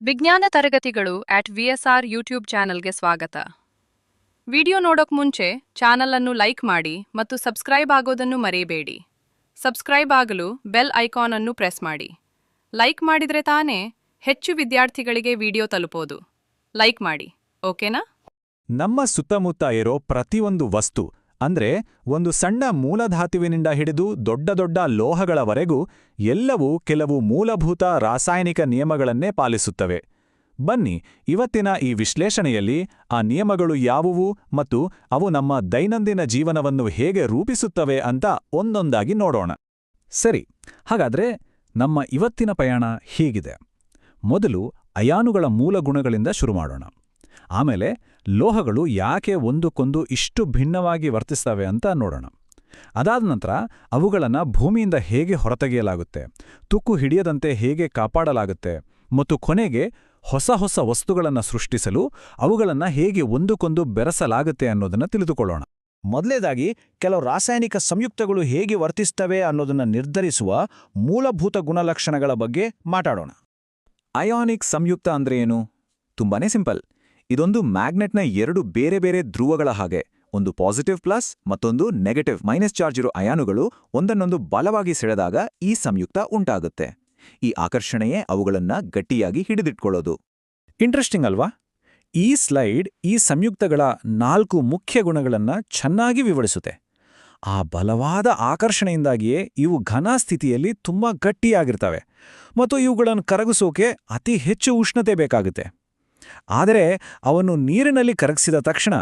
ವಿಜ್ಞಾನ ತರಗತಿಗಳು @VSR YouTube ಚಾನಲ್ಗೆ ಸ್ವಾಗತ. ವಿಡಿಯೋ ನೋಡೋಕ್ ಮುಂಚೆ ಚಾನಲ್ ಅನ್ನು ಲೈಕ್ ಮಾಡಿ ಮತ್ತು ಸಬ್ಸ್ಕ್ರೈಬ್ ಆಗೋದನ್ನು ಮರೆಯಬೇಡಿ. ಸಬ್ಸ್ಕ್ರೈಬ್ ಆಗಲು ಬೆಲ್ ಐಕಾನ್ ಅನ್ನು ಪ್ರೆಸ್ ಮಾಡಿ. ಲೈಕ್ ಮಾಡಿದ್ರೆ ತಾನೇ ಹೆಚ್ಚು ವಿದ್ಯಾರ್ಥಿಗಳಿಗೆ ವಿಡಿಯೋ ತಲುಪೋದು. ಲೈಕ್ ಮಾಡಿ, ಓಕೆನಾ? ನಮ್ಮ ಸುತ್ತಮುತ್ತ ಇರೋ ಪ್ರತಿಯೊಂದು ವಸ್ತು ಅಂದ್ರೆ ಒಂದು ಸಣ್ಣ ಮೂಲಧಾತುವಿನಿಂದ ಹಿಡಿದು ದೊಡ್ಡ ದೊಡ್ಡ ಲೋಹಗಳವರೆಗೂ ಎಲ್ಲವೂ ಕೆಲವು ಮೂಲಭೂತ ರಾಸಾಯನಿಕ ನಿಯಮಗಳನ್ನೇ ಪಾಲಿಸುತ್ತವೆ. ಬನ್ನಿ, ಇವತ್ತಿನ ಈ ವಿಶ್ಲೇಷಣೆಯಲ್ಲಿ ಆ ನಿಯಮಗಳು ಯಾವುವು ಮತ್ತು ಅವು ನಮ್ಮ ದೈನಂದಿನ ಜೀವನವನ್ನು ಹೇಗೆ ರೂಪಿಸುತ್ತವೆ ಅಂತ ಒಂದೊಂದಾಗಿ ನೋಡೋಣ. ಸರಿ, ಹಾಗಾದ್ರೆ ನಮ್ಮ ಇವತ್ತಿನ ಪಯಣ ಹೀಗಿದೆ. ಮೊದಲು ಅಯಾನುಗಳ ಮೂಲ ಗುಣಗಳಿಂದ ಶುರು ಮಾಡೋಣ. ಆಮೇಲೆ ಲೋಹಗಳು ಯಾಕೆ ಒಂದಕ್ಕೊಂದು ಇಷ್ಟು ಭಿನ್ನವಾಗಿ ವರ್ತಿಸ್ತವೆ ಅಂತ ನೋಡೋಣ. ಅದಾದ ನಂತರ ಅವುಗಳನ್ನು ಭೂಮಿಯಿಂದ ಹೇಗೆ ಹೊರತೆಗೆಯಲಾಗುತ್ತೆ, ತುಕ್ಕು ಹಿಡಿಯದಂತೆ ಹೇಗೆ ಕಾಪಾಡಲಾಗುತ್ತೆ ಮತ್ತು ಕೊನೆಗೆ ಹೊಸ ಹೊಸ ವಸ್ತುಗಳನ್ನು ಸೃಷ್ಟಿಸಲು ಅವುಗಳನ್ನು ಹೇಗೆ ಒಂದಕ್ಕೊಂದು ಬೆರೆಸಲಾಗುತ್ತೆ ಅನ್ನೋದನ್ನು ತಿಳಿದುಕೊಳ್ಳೋಣ. ಮೊದಲೇದಾಗಿ ಕೆಲವು ರಾಸಾಯನಿಕ ಸಂಯುಕ್ತಗಳು ಹೇಗೆ ವರ್ತಿಸ್ತವೆ ಅನ್ನೋದನ್ನು ನಿರ್ಧರಿಸುವ ಮೂಲಭೂತ ಗುಣಲಕ್ಷಣಗಳ ಬಗ್ಗೆ ಮಾತಾಡೋಣ. ಅಯಾನಿಕ್ ಸಂಯುಕ್ತ ಅಂದ್ರೆ ಏನು? ತುಂಬಾನೇ ಸಿಂಪಲ್. ಇದೊಂದು ಮ್ಯಾಗ್ನೆಟ್ನ ಎರಡು ಬೇರೆ ಬೇರೆ ಧ್ರುವಗಳ ಹಾಗೆ. ಒಂದು ಪಾಸಿಟಿವ್ ಪ್ಲಸ್ ಮತ್ತೊಂದು ನೆಗೆಟಿವ್ ಮೈನಸ್ ಚಾರ್ಜ್ ಇರೋ ಅಯಾನುಗಳು ಒಂದನ್ನೊಂದು ಬಲವಾಗಿ ಸೆಳೆದಾಗ ಈ ಸಂಯುಕ್ತ ಉಂಟಾಗುತ್ತೆ. ಈ ಆಕರ್ಷಣೆಯೇ ಅವುಗಳನ್ನ ಗಟ್ಟಿಯಾಗಿ ಹಿಡಿದಿಟ್ಕೊಳ್ಳೋದು. ಇಂಟ್ರೆಸ್ಟಿಂಗ್ ಅಲ್ವಾ? ಈ ಸ್ಲೈಡ್ ಈ ಸಂಯುಕ್ತಗಳ 4 ಮುಖ್ಯ ಗುಣಗಳನ್ನ ಚೆನ್ನಾಗಿ ವಿವರಿಸುತ್ತೆ. ಆ ಬಲವಾದ ಆಕರ್ಷಣೆಯಿಂದಾಗಿಯೇ ಇವು ಘನ ಸ್ಥಿತಿಯಲ್ಲಿ ತುಂಬಾ ಗಟ್ಟಿಯಾಗಿರ್ತವೆ ಮತ್ತು ಇವುಗಳನ್ನು ಕರಗಿಸೋಕೆ ಅತಿ ಹೆಚ್ಚು ಉಷ್ಣತೆ ಬೇಕಾಗುತ್ತೆ. ಆದರೆ ಅವನ್ನು ನೀರಿನಲ್ಲಿ ಕರಗಿಸಿದ ತಕ್ಷಣ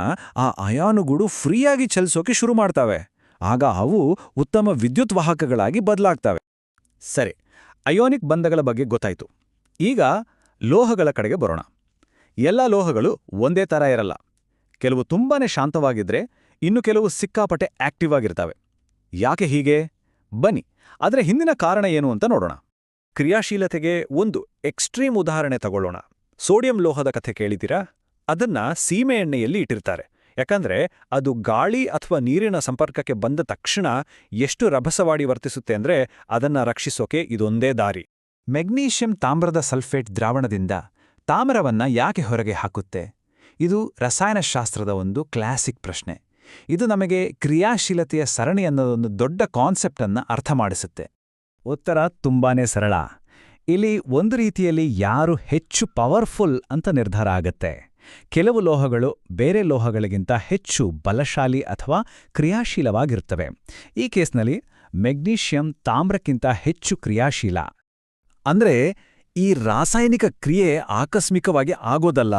ಆ ಅಯಾನುಗಳು ಫ್ರೀಯಾಗಿ ಚಲಿಸೋಕೆ ಶುರು ಮಾಡ್ತವೆ. ಆಗ ಅವು ಉತ್ತಮ ವಿದ್ಯುತ್ ವಾಹಕಗಳಾಗಿ ಬದಲಾಗ್ತವೆ. ಸರಿ, ಅಯೋನಿಕ್ ಬಂಧಗಳ ಬಗ್ಗೆ ಗೊತ್ತಾಯ್ತು. ಈಗ ಲೋಹಗಳ ಕಡೆಗೆ ಬರೋಣ. ಎಲ್ಲ ಲೋಹಗಳು ಒಂದೇ ಥರ ಇರಲ್ಲ. ಕೆಲವು ತುಂಬಾನೇ ಶಾಂತವಾಗಿದ್ರೆ ಇನ್ನು ಕೆಲವು ಸಿಕ್ಕಾಪಟ್ಟೆ ಆಕ್ಟಿವ್ ಆಗಿರ್ತವೆ. ಯಾಕೆ ಹೀಗೆ? ಬನ್ನಿ, ಅದರ ಹಿಂದಿನ ಕಾರಣ ಏನು ಅಂತ ನೋಡೋಣ. ಕ್ರಿಯಾಶೀಲತೆಗೆ ಒಂದು ಎಕ್ಸ್ಟ್ರೀಮ್ ಉದಾಹರಣೆ ತಗೊಳ್ಳೋಣ. ಸೋಡಿಯಂ ಲೋಹದ ಕಥೆ ಕೇಳಿದ್ದೀರಾ? ಅದನ್ನ ಸೀಮೆ ಎಣ್ಣೆಯಲ್ಲಿ ಇಟ್ಟಿರ್ತಾರೆ. ಯಾಕಂದ್ರೆ ಅದು ಗಾಳಿ ಅಥವಾ ನೀರಿನ ಸಂಪರ್ಕಕ್ಕೆ ಬಂದ ತಕ್ಷಣ ಎಷ್ಟು ರಭಸವಾಡಿ ವರ್ತಿಸುತ್ತೆ ಅಂದ್ರೆ ಅದನ್ನ ರಕ್ಷಿಸೋಕೆ ಇದೊಂದೇ ದಾರಿ. ಮೆಗ್ನೀಷಿಯಂ ತಾಮ್ರದ ಸಲ್ಫೇಟ್ ದ್ರಾವಣದಿಂದ ತಾಮ್ರವನ್ನ ಯಾಕೆ ಹೊರಗೆ ಹಾಕುತ್ತೆ? ಇದು ರಸಾಯನಶಾಸ್ತ್ರದ ಒಂದು ಕ್ಲಾಸಿಕ್ ಪ್ರಶ್ನೆ. ಇದು ನಮಗೆ ಕ್ರಿಯಾಶೀಲತೆಯ ಸರಣಿ ಅನ್ನೋದೊಂದು ದೊಡ್ಡ ಕಾನ್ಸೆಪ್ಟನ್ನು ಅರ್ಥ ಮಾಡಿಸುತ್ತೆ. ಉತ್ತರ ತುಂಬಾನೇ ಸರಳ. ಇಲ್ಲಿ ಒಂದು ರೀತಿಯಲ್ಲಿ ಯಾರು ಹೆಚ್ಚು ಪವರ್ಫುಲ್ ಅಂತ ನಿರ್ಧಾರ ಆಗತ್ತೆ. ಕೆಲವು ಲೋಹಗಳು ಬೇರೆ ಲೋಹಗಳಿಗಿಂತ ಹೆಚ್ಚು ಬಲಶಾಲಿ ಅಥವಾ ಕ್ರಿಯಾಶೀಲವಾಗಿರುತ್ತವೆ. ಈ ಕೇಸ್ನಲ್ಲಿ ಮೆಗ್ನೀಷಿಯಂ ತಾಮ್ರಕ್ಕಿಂತ ಹೆಚ್ಚು ಕ್ರಿಯಾಶೀಲ. ಅಂದ್ರೆ ಈ ರಾಸಾಯನಿಕ ಕ್ರಿಯೆ ಆಕಸ್ಮಿಕವಾಗಿ ಆಗೋದಲ್ಲ.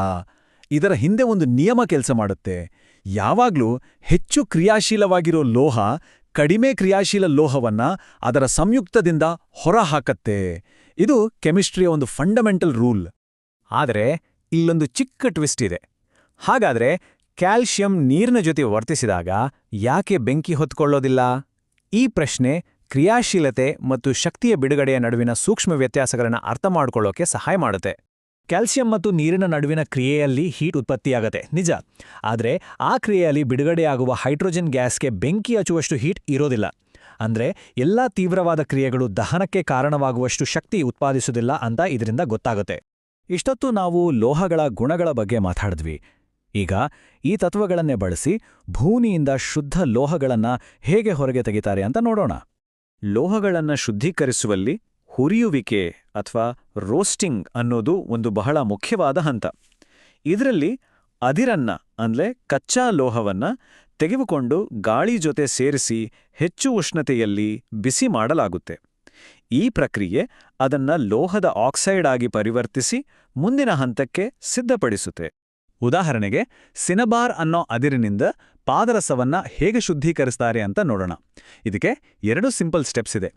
ಇದರ ಹಿಂದೆ ಒಂದು ನಿಯಮ ಕೆಲಸ ಮಾಡುತ್ತೆ. ಯಾವಾಗ್ಲೂ ಹೆಚ್ಚು ಕ್ರಿಯಾಶೀಲವಾಗಿರೋ ಲೋಹ ಕಡಿಮೆ ಕ್ರಿಯಾಶೀಲ ಲೋಹವನ್ನ ಅದರ ಸಂಯುಕ್ತದಿಂದ ಹೊರಹಾಕತ್ತೆ. ಇದು ಕೆಮಿಸ್ಟ್ರಿಯ ಒಂದು ಫಂಡಮೆಂಟಲ್ ರೂಲ್. ಆದರೆ ಇಲ್ಲೊಂದು ಚಿಕ್ಕ ಟ್ವಿಸ್ಟ್ ಇದೆ. ಹಾಗಾದ್ರೆ ಕ್ಯಾಲ್ಷಿಯಂ ನೀರಿನ ಜೊತೆ ವರ್ತಿಸಿದಾಗ ಯಾಕೆ ಬೆಂಕಿ ಹೊತ್ಕೊಳ್ಳೋದಿಲ್ಲ? ಈ ಪ್ರಶ್ನೆ ಕ್ರಿಯಾಶೀಲತೆ ಮತ್ತು ಶಕ್ತಿಯ ಬಿಡುಗಡೆಯ ನಡುವಿನ ಸೂಕ್ಷ್ಮ ವ್ಯತ್ಯಾಸಗಳನ್ನು ಅರ್ಥ ಮಾಡ್ಕೊಳ್ಳೋಕೆ ಸಹಾಯ ಮಾಡುತ್ತೆ. ಕ್ಯಾಲ್ಸಿಯಂ ಮತ್ತು ನೀರಿನ ನಡುವಿನ ಕ್ರಿಯೆಯಲ್ಲಿ ಹೀಟ್ ಉತ್ಪತ್ತಿಯಾಗತ್ತೆ, ನಿಜ. ಆದರೆ ಆ ಕ್ರಿಯೆಯಲ್ಲಿ ಬಿಡುಗಡೆಯಾಗುವ ಹೈಡ್ರೋಜನ್ ಗ್ಯಾಸ್ಗೆ ಬೆಂಕಿ ಹಚ್ಚುವಷ್ಟು ಹೀಟ್ ಇರೋದಿಲ್ಲ. ಅಂದ್ರೆ ಎಲ್ಲಾ ತೀವ್ರವಾದ ಕ್ರಿಯೆಗಳು ದಹನಕ್ಕೆ ಕಾರಣವಾಗುವಷ್ಟು ಶಕ್ತಿ ಉತ್ಪಾದಿಸುವುದಿಲ್ಲ ಅಂತ ಇದರಿಂದ ಗೊತ್ತಾಗುತ್ತೆ. ಇಷ್ಟೊತ್ತು ನಾವು ಲೋಹಗಳ ಗುಣಗಳ ಬಗ್ಗೆ ಮಾತಾಡಿದ್ವಿ. ಈಗ ಈ ತತ್ವಗಳನ್ನೇ ಬಳಸಿ ಭೂಮಿಯಿಂದ ಶುದ್ಧ ಲೋಹಗಳನ್ನ ಹೇಗೆ ಹೊರಗೆ ತೆಗಿತಾರೆ ಅಂತ ನೋಡೋಣ. ಲೋಹಗಳನ್ನ ಶುದ್ಧೀಕರಿಸುವಲ್ಲಿ ಹುರಿಯುವಿಕೆ ಅಥವಾ ರೋಸ್ಟಿಂಗ್ ಅನ್ನೋದು ಒಂದು ಬಹಳ ಮುಖ್ಯವಾದ ಹಂತ. ಇದರಲ್ಲಿ ಅದಿರನ್ನ ಅಂದ್ರೆ ಕಚ್ಚಾ ಲೋಹವನ್ನ ತೆಗೆದುಕೊಂಡು ಗಾಳಿ ಜೊತೆ ಸೇರಿಸಿ ಹೆಚ್ಚು ಉಷ್ಣತೆಯಲ್ಲಿ ಬಿಸಿ ಮಾಡಲಾಗುತ್ತೆ. ಈ ಪ್ರಕ್ರಿಯೆ ಅದನ್ನ ಲೋಹದ ಆಕ್ಸೈಡ್ ಆಗಿ ಪರಿವರ್ತಿಸಿ ಮುಂದಿನ ಹಂತಕ್ಕೆ ಸಿದ್ಧಪಡಿಸುತ್ತೆ. ಉದಾಹರಣೆಗೆ ಸಿನಬಾರ್ ಅನ್ನೋ ಅದಿರಿನಿಂದ ಪಾದರಸವನ್ನ ಹೇಗೆ ಶುದ್ಧೀಕರಿಸ್ತಾರೆ ಅಂತ ನೋಡೋಣ. ಇದಕ್ಕೆ 2 ಸಿಂಪಲ್ ಸ್ಟೆಪ್ಸ್ ಇದೆ.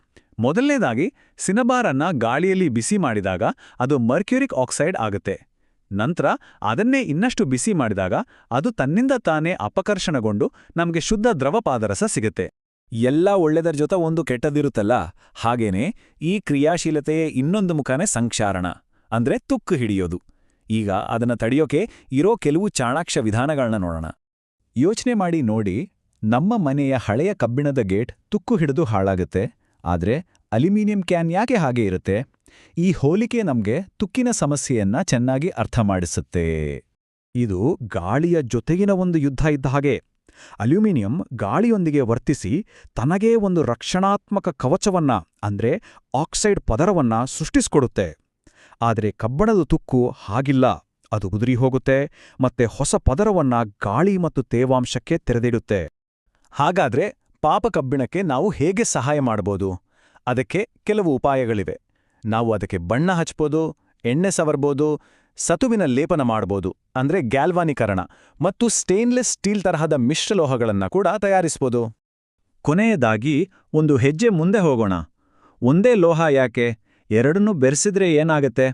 ಮೊದಲನೇದಾಗಿ ಸಿನಬಾರ್ ಅನ್ನ ಗಾಳಿಯಲ್ಲಿ ಬಿಸಿ ಮಾಡಿದಾಗ ಅದು ಮರ್ಕ್ಯೂರಿಕ್ ಆಕ್ಸೈಡ್ ಆಗುತ್ತೆ. ನಂತರ ಅದನ್ನೇ ಇನ್ನಷ್ಟು ಬಿಸಿ ಮಾಡಿದಾಗ ಅದು ತನ್ನಿಂದ ತಾನೇ ಅಪಕರ್ಷಣಗೊಂಡು ನಮಗೆ ಶುದ್ಧ ದ್ರವ ಪಾದರಸ ಸಿಗುತ್ತೆ. ಎಲ್ಲ ಒಳ್ಳೆದರ ಜೊತೆ ಒಂದು ಕೆಟ್ಟದಿರುತ್ತಲ್ಲ, ಹಾಗೇನೆ ಈ ಕ್ರಿಯಾಶೀಲತೆಯೇ ಇನ್ನೊಂದು ಮುಖಾನೇ ಸಂಕ್ಷಾರಣ ಅಂದ್ರೆ ತುಕ್ಕು ಹಿಡಿಯೋದು. ಈಗ ಅದನ್ನ ತಡೆಯೋಕೆ ಇರೋ ಕೆಲವು ಚಾಣಾಕ್ಷ ವಿಧಾನಗಳನ್ನ ನೋಡೋಣ. ಯೋಚನೆ ಮಾಡಿ ನೋಡಿ, ನಮ್ಮ ಮನೆಯ ಹಳೆಯ ಕಬ್ಬಿಣದ ಗೇಟ್ ತುಕ್ಕು ಹಿಡಿದು ಹಾಳಾಗುತ್ತೆ. ಆದ್ರೆ ಅಲ್ಯೂಮಿನಿಯಂ ಕ್ಯಾನ್ ಯಾಕೆ ಹಾಗೆ ಇರುತ್ತೆ? ಈ ಹೋಲಿಕೆ ನಮ್ಗೆ ತುಕ್ಕಿನ ಸಮಸ್ಯೆಯನ್ನ ಚೆನ್ನಾಗಿ ಅರ್ಥ ಮಾಡಿಸುತ್ತೆ. ಇದು ಗಾಳಿಯ ಜೊತೆಗಿನ ಒಂದು ಯುದ್ಧ ಇದ್ದ ಹಾಗೆ. ಅಲ್ಯೂಮಿನಿಯಂ ಗಾಳಿಯೊಂದಿಗೆ ವರ್ತಿಸಿ ತನಗೇ ಒಂದು ರಕ್ಷಣಾತ್ಮಕ ಕವಚವನ್ನ ಅಂದ್ರೆ ಆಕ್ಸೈಡ್ ಪದರವನ್ನ ಸೃಷ್ಟಿಸ್ಕೊಡುತ್ತೆ. ಆದರೆ ಕಬ್ಬಣದ ತುಕ್ಕು ಹಾಗಿಲ್ಲ. ಅದು ಉದುರಿ ಹೋಗುತ್ತೆ ಮತ್ತೆ ಹೊಸ ಪದರವನ್ನ ಗಾಳಿ ಮತ್ತು ತೇವಾಂಶಕ್ಕೆ ತೆರೆದಿಡುತ್ತೆ. ಹಾಗಾದ್ರೆ ಪಾಪ ಕಬ್ಬಿಣಕ್ಕೆ ನಾವು ಹೇಗೆ ಸಹಾಯ ಮಾಡ್ಬೋದು? ಅದಕ್ಕೆ ಕೆಲವು ಉಪಾಯಗಳಿವೆ. ನಾವು ಅದಕ್ಕೆ ಬಣ್ಣ ಹಚ್ಬೋದು, ಎಣ್ಣೆ ಸವರ್ಬೋದು, ಸತುವಿನ ಲೇಪನ ಮಾಡ್ಬೋದು ಅಂದ್ರೆ ಗ್ಯಾಲ್ವಾನೀಕರಣ, ಮತ್ತು ಸ್ಟೇನ್ಲೆಸ್ ಸ್ಟೀಲ್ ತರಹದ ಮಿಶ್ರಲೋಹಗಳನ್ನ ಕೂಡ ತಯಾರಿಸ್ಬೋದು. ಕೊನೆಯದಾಗಿ ಒಂದು ಹೆಜ್ಜೆ ಮುಂದೆ ಹೋಗೋಣ. ಒಂದೇ ಲೋಹ ಯಾಕೆ? ಎರಡನ್ನೂ ಬೆರೆಸಿದ್ರೆ ಏನಾಗತ್ತೆ?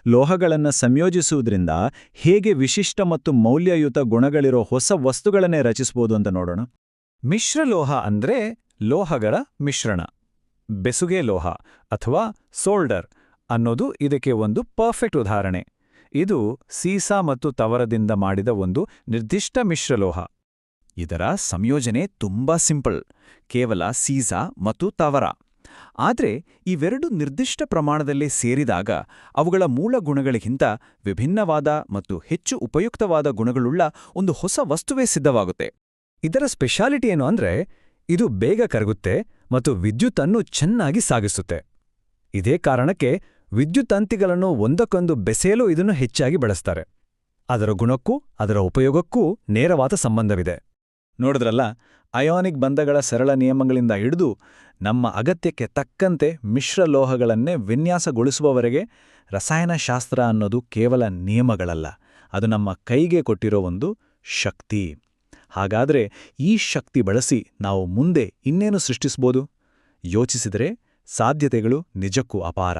ಲೋಹಗಳನ್ನ ಸಂಯೋಜಿಸುವುದರಿಂದ ಹೇಗೆ ವಿಶಿಷ್ಟ ಮತ್ತು ಮೌಲ್ಯಯುತ ಗುಣಗಳಿರೋ ಹೊಸ ವಸ್ತುಗಳನ್ನೇ ರಚಿಸ್ಬೋದು ಅಂತ ನೋಡೋಣ. ಮಿಶ್ರಲೋಹ ಅಂದ್ರೆ ಲೋಹಗಳ ಮಿಶ್ರಣ. ಬೆಸುಗೆ ಲೋಹ ಅಥವಾ ಸೋಲ್ಡರ್ ಅನ್ನೋದು ಇದಕ್ಕೆ ಒಂದು ಪರ್ಫೆಕ್ಟ್ ಉದಾಹರಣೆ. ಇದು ಸೀಸ ಮತ್ತು ತವರದಿಂದ ಮಾಡಿದ ಒಂದು ನಿರ್ದಿಷ್ಟ ಮಿಶ್ರಲೋಹ. ಇದರ ಸಂಯೋಜನೆ ತುಂಬಾ ಸಿಂಪಲ್, ಕೇವಲ ಸೀಸ ಮತ್ತು ತವರ. ಆದ್ರೆ ಇವೆರಡು ನಿರ್ದಿಷ್ಟ ಪ್ರಮಾಣದಲ್ಲಿ ಸೇರಿದಾಗ ಅವುಗಳ ಮೂಲ ಗುಣಗಳಿಗಿಂತ ವಿಭಿನ್ನವಾದ ಮತ್ತು ಹೆಚ್ಚು ಉಪಯುಕ್ತವಾದ ಗುಣಗಳುಳ್ಳ ಒಂದು ಹೊಸ ವಸ್ತುವೇ ಸಿದ್ಧವಾಗುತ್ತೆ. ಇದರ ಸ್ಪೆಷಾಲಿಟಿ ಏನು ಅಂದ್ರೆ ಇದು ಬೇಗ ಕರಗುತ್ತೆ ಮತ್ತು ವಿದ್ಯುತ್ತನ್ನು ಚೆನ್ನಾಗಿ ಸಾಗಿಸುತ್ತೆ. ಇದೇ ಕಾರಣಕ್ಕೆ ವಿದ್ಯುತ್ ತಂತಿಗಳನ್ನು ಒಂದಕ್ಕೊಂದು ಬೆಸೆಯಲು ಇದನ್ನು ಹೆಚ್ಚಾಗಿ ಬಳಸ್ತಾರೆ. ಅದರ ಗುಣಕ್ಕೂ ಅದರ ಉಪಯೋಗಕ್ಕೂ ನೇರವಾದ ಸಂಬಂಧವಿದೆ. ನೋಡಿದ್ರಲ್ಲ, ಅಯಾನಿಕ್ ಬಂಧಗಳ ಸರಳ ನಿಯಮಗಳಿಂದ ಹಿಡಿದು ನಮ್ಮ ಅಗತ್ಯಕ್ಕೆ ತಕ್ಕಂತೆ ಮಿಶ್ರಲೋಹಗಳನ್ನೇ ವಿನ್ಯಾಸಗೊಳಿಸುವವರೆಗೆ ರಸಾಯನಶಾಸ್ತ್ರ ಅನ್ನೋದು ಕೇವಲ ನಿಯಮಗಳಲ್ಲ, ಅದು ನಮ್ಮ ಕೈಗೆ ಕೊಟ್ಟಿರೋ ಒಂದು ಶಕ್ತಿ. ಹಾಗಾದ್ರೆ ಈ ಶಕ್ತಿ ಬಳಸಿ ನಾವು ಮುಂದೆ ಇನ್ನೇನು ಸೃಷ್ಟಿಸ್ಬೋದು? ಯೋಚಿಸಿದರೆ ಸಾಧ್ಯತೆಗಳು ನಿಜಕ್ಕೂ ಅಪಾರ.